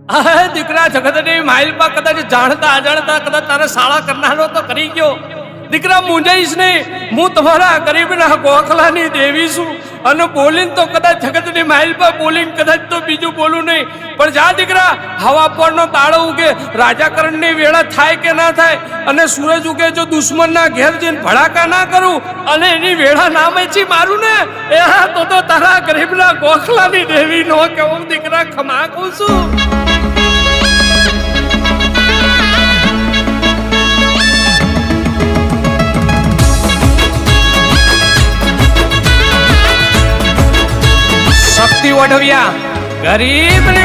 આ દીકરા જગતની માઇલ પર કદાચ જાણતા અજાણતા કદાચ તારે શાળા કરનારો તો કરી ગયો. દીકરા મૂંઝાઈશ નહીં, હું તમારા ગરીબના ગોખલાની દેવી છું અને બોલીને તો કદાચ જગતની માઇલ પર બોલીને કદાચ તો બીજું બોલું નહીં. પણ જા દીકરા, હવા પરનો તાળો ઉગે, રાજાકરણની વેળા થાય કે ના થાય અને સૂરજ ઉગે જો દુશ્મનના ઘેર જઈને ભડાકા ના કરું અને એની વેળા ના મેચી મારું ને એ તો તારા ગરીબના ગોખલાની દેવી નો કેવું દીકરા ખમા કહું છું. શક્તિ વઢવ્યા ગરીબ ને